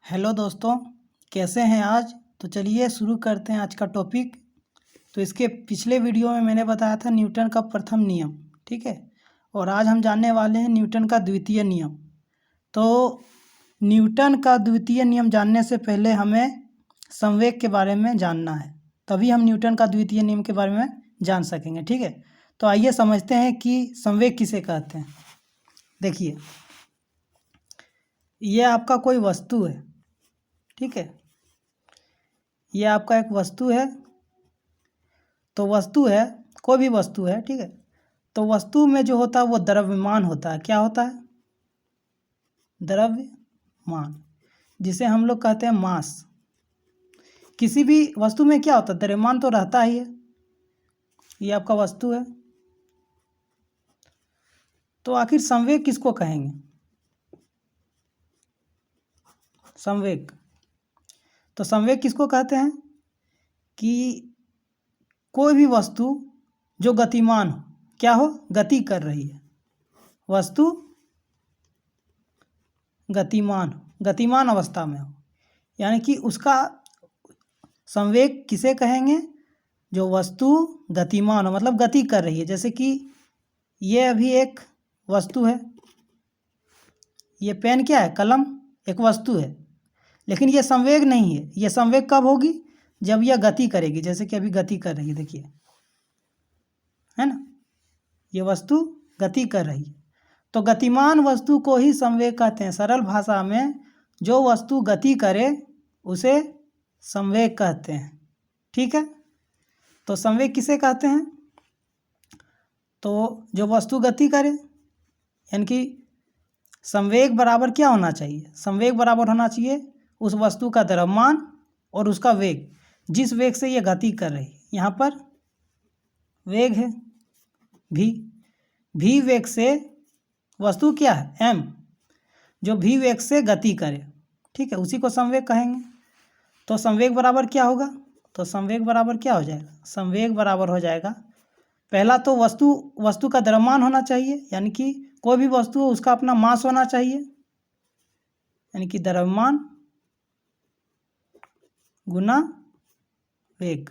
Hello दोस्तों, कैसे हैं आज। तो चलिए शुरू करते हैं आज का टॉपिक। तो इसके पिछले वीडियो में मैंने बताया था न्यूटन का प्रथम नियम, ठीक है। और आज हम जानने वाले हैं न्यूटन का द्वितीय नियम। तो न्यूटन का द्वितीय नियम जानने से पहले हमें संवेग के बारे में जानना है, तभी हम न्यूटन का द्वितीय नियम के बारे में जान सकेंगे, ठीक है। तो आइए समझते हैं कि संवेग किसे कहते हैं। देखिए, ये आपका कोई वस्तु है, ठीक है। ये आपका एक वस्तु है। तो वस्तु है, कोई भी वस्तु है, ठीक है। तो वस्तु में जो होता है वो द्रव्यमान होता है। क्या होता है? द्रव्यमान, जिसे हम लोग कहते हैं मास। किसी भी वस्तु में क्या होता है? द्रव्यमान तो रहता ही है। ये आपका वस्तु है। तो आखिर संवेग किसको कहेंगे? संवेग, तो संवेग किसको कहते हैं कि कोई भी वस्तु जो गतिमान हो, क्या हो? गति कर रही है। वस्तु गतिमान हो, गतिमान अवस्था में हो, यानी कि उसका संवेग किसे कहेंगे? जो वस्तु गतिमान हो, मतलब गति कर रही है। जैसे कि ये अभी एक वस्तु है। ये पेन क्या है? कलम, एक वस्तु है। लेकिन ये संवेग नहीं है। ये संवेग कब होगी? जब यह गति करेगी। जैसे कि अभी गति कर रही है, देखिए, है ना। ये वस्तु गति कर रही है। तो गतिमान वस्तु को ही संवेग कहते हैं। सरल भाषा में जो वस्तु गति करे उसे संवेग कहते हैं, ठीक है। तो संवेग किसे कहते हैं? तो जो वस्तु गति करे, यानी कि संवेग बराबर क्या होना चाहिए? संवेग बराबर होना चाहिए उस वस्तु का द्रव्यमान और उसका वेग, जिस वेग से ये गति कर रही है। यहाँ पर वेग है भी वेग से वस्तु क्या है? m, जो भी वेग से गति करे, ठीक है, उसी को संवेग कहेंगे। तो संवेग बराबर क्या होगा? तो संवेग बराबर क्या हो जाएगा? संवेग बराबर हो जाएगा, पहला तो वस्तु का द्रव्यमान होना चाहिए, यानी कि कोई भी वस्तु हो उसका अपना मास होना चाहिए, यानी कि द्रव्यमान गुना वेग।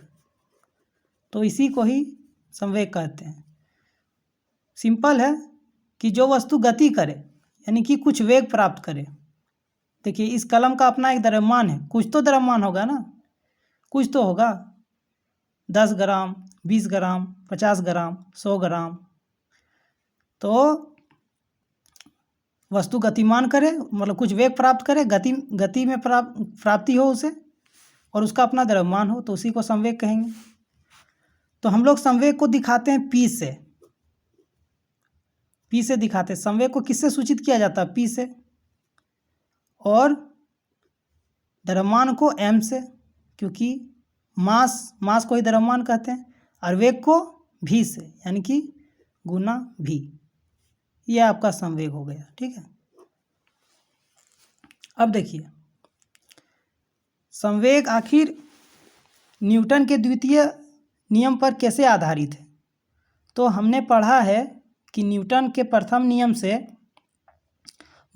तो इसी को ही संवेग कहते हैं। सिंपल है कि जो वस्तु गति करे, यानी कि कुछ वेग प्राप्त करे। देखिए, इस कलम का अपना एक द्रव्यमान है। कुछ तो द्रव्यमान होगा ना, कुछ तो होगा। 10 ग्राम, 20 ग्राम, 50 ग्राम, 100 ग्राम। तो वस्तु गतिमान करे, मतलब कुछ वेग प्राप्त करे, गति में प्राप्ति हो उसे, और उसका अपना द्रव्यमान हो, तो उसी को संवेग कहेंगे। तो हम लोग संवेग को दिखाते हैं पी से। पी से दिखाते हैं। संवेग को किससे सूचित किया जाता है? पी से। और द्रव्यमान को एम से, क्योंकि मास को ही द्रव्यमान कहते हैं। और वेग को भी से, यानी कि गुना भी। यह आपका संवेग हो गया, ठीक है। अब देखिए, संवेग आखिर न्यूटन के द्वितीय नियम पर कैसे आधारित है। तो हमने पढ़ा है कि न्यूटन के प्रथम नियम से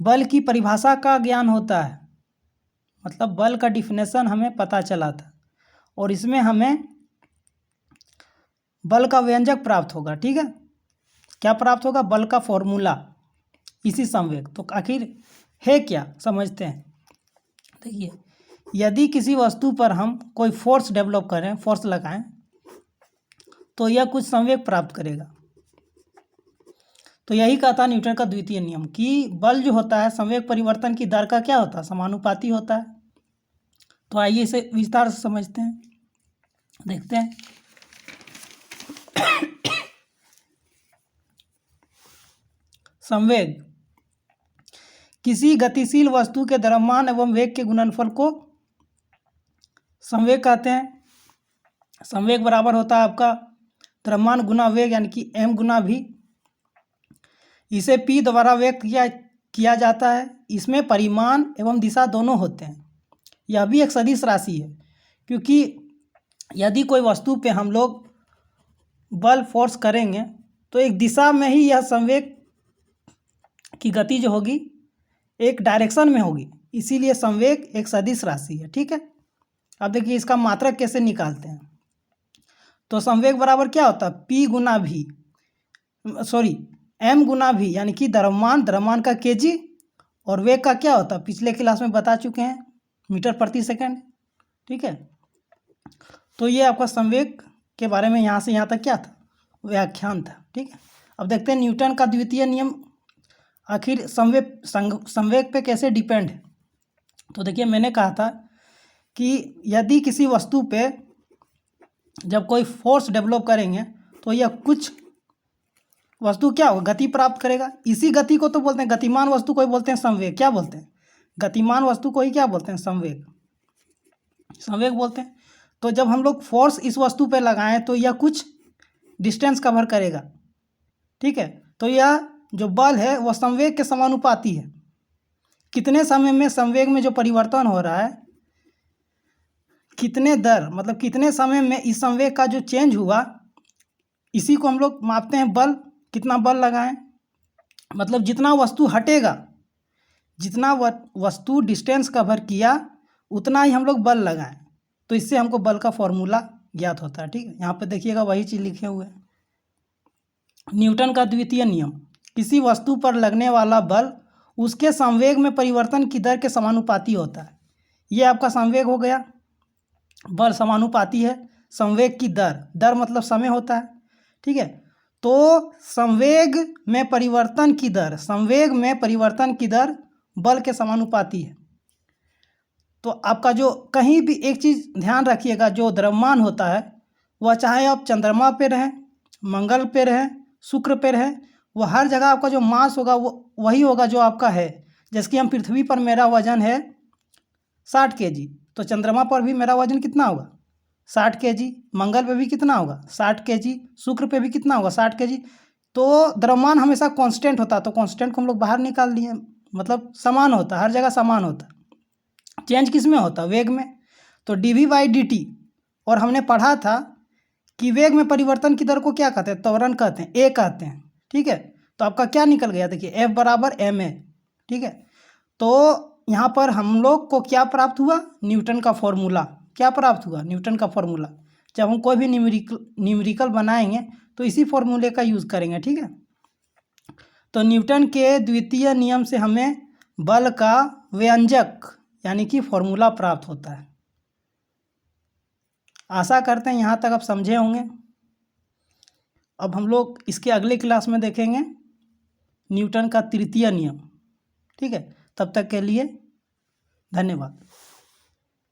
बल की परिभाषा का ज्ञान होता है, मतलब बल का डिफिनेशन हमें पता चला था। और इसमें हमें बल का व्यंजक प्राप्त होगा, ठीक है। क्या प्राप्त होगा? बल का फॉर्मूला, इसी संवेग। तो आखिर है क्या, समझते हैं। देखिए, यदि किसी वस्तु पर हम कोई फोर्स डेवलप करें, फोर्स लगाएं, तो यह कुछ संवेग प्राप्त करेगा। तो यही कहता है न्यूटन का द्वितीय नियम कि बल जो होता है संवेग परिवर्तन की दर का क्या होता है? समानुपाती होता है। तो आइए इसे विस्तार से समझते हैं, देखते हैं। संवेग किसी गतिशील वस्तु के द्रव्यमान एवं वेग के गुणनफल को संवेग कहते हैं। संवेग बराबर होता है आपका द्रव्यमान गुना वेग, यानी कि m गुना v। इसे p द्वारा व्यक्त किया जाता है। इसमें परिमाण एवं दिशा दोनों होते हैं। यह भी एक सदिश राशि है, क्योंकि यदि कोई वस्तु पे हम लोग बल फोर्स करेंगे तो एक दिशा में ही यह संवेग की गति जो होगी एक डायरेक्शन में होगी। इसीलिए संवेग एक सदिश राशि है। ठीक है, अब देखिए इसका मात्रक कैसे निकालते हैं। तो संवेग बराबर क्या होता है, P गुना V, सॉरी M गुना V, यानी कि द्रव्यमान का kg, और वेग का क्या होता है पिछले क्लास में बता चुके हैं, मीटर प्रति सेकंड। ठीक है, तो ये आपका संवेग के बारे में यहाँ से यहाँ तक क्या था, व्याख्यान था। ठीक है, अब देखते हैं न्यूटन का द्वितीय नियम आखिर संवेग पे कैसे डिपेंड है। तो देखिए मैंने कहा था कि यदि किसी वस्तु पे जब कोई फोर्स डेवलप करेंगे तो यह कुछ वस्तु क्या होगा, गति प्राप्त करेगा। इसी गति को तो बोलते हैं, गतिमान वस्तु को ही बोलते हैं संवेग। क्या बोलते हैं, गतिमान वस्तु को ही क्या बोलते हैं, संवेग बोलते हैं। तो जब हम लोग फोर्स इस वस्तु पे लगाएं तो यह कुछ डिस्टेंस कवर करेगा। ठीक है, तो यह जो बल है वह संवेग के समानुपाती है। कितने समय में संवेग में जो परिवर्तन हो रहा है, कितने दर मतलब कितने समय में इस संवेग का जो चेंज हुआ, इसी को हम लोग मापते हैं बल। कितना बल लगाएं, मतलब जितना वस्तु हटेगा, जितना वस्तु डिस्टेंस कवर किया उतना ही हम लोग बल लगाएं, तो इससे हमको बल का फॉर्मूला ज्ञात होता है। ठीक है, यहाँ पे देखिएगा वही चीज़ लिखे हुए हैं। न्यूटन का द्वितीय नियम, किसी वस्तु पर लगने वाला बल उसके संवेग में परिवर्तन की दर के समानुपाती होता है। ये आपका संवेग हो गया, बल समानुपाती है संवेग की दर मतलब समय होता है। ठीक है, तो संवेग में परिवर्तन की दर बल के समानुपाती है। तो आपका जो कहीं भी एक चीज़ ध्यान रखिएगा, जो द्रव्यमान होता है वह चाहे आप चंद्रमा पे रहें, मंगल पे रहें, शुक्र पे रहें, वह हर जगह आपका जो मास होगा वो वही होगा जो आपका है। जैसे कि हम पृथ्वी पर मेरा वजन है 60 kg, तो चंद्रमा पर भी मेरा वजन कितना होगा 60 kg, मंगल पे भी कितना होगा 60 kg, शुक्र पे भी कितना होगा 60 kg। तो द्रव्यमान हमेशा कांस्टेंट होता है, तो कांस्टेंट को हम लोग बाहर निकाल दिए, मतलब समान होता है, हर जगह समान होता है। चेंज किस में होता है, वेग में। तो dv/dt, और हमने पढ़ा था कि वेग में परिवर्तन की दर को क्या कहते हैं, त्वरण कहते हैं, ए कहते हैं। ठीक है, तो आपका क्या निकल गया, देखिए F बराबर ma। ठीक है, तो यहाँ पर हम लोग को क्या प्राप्त हुआ, न्यूटन का फॉर्मूला। क्या प्राप्त हुआ, न्यूटन का फॉर्मूला। जब हम कोई भी न्यूमेरिकल बनाएंगे तो इसी फॉर्मूले का यूज़ करेंगे। ठीक है, तो न्यूटन के द्वितीय नियम से हमें बल का व्यंजक यानी कि फॉर्मूला प्राप्त होता है। आशा करते हैं यहाँ तक आप समझे होंगे। अब हम लोग इसके अगले क्लास में देखेंगे न्यूटन का तृतीय नियम। ठीक है, तब तक के लिए धन्यवाद।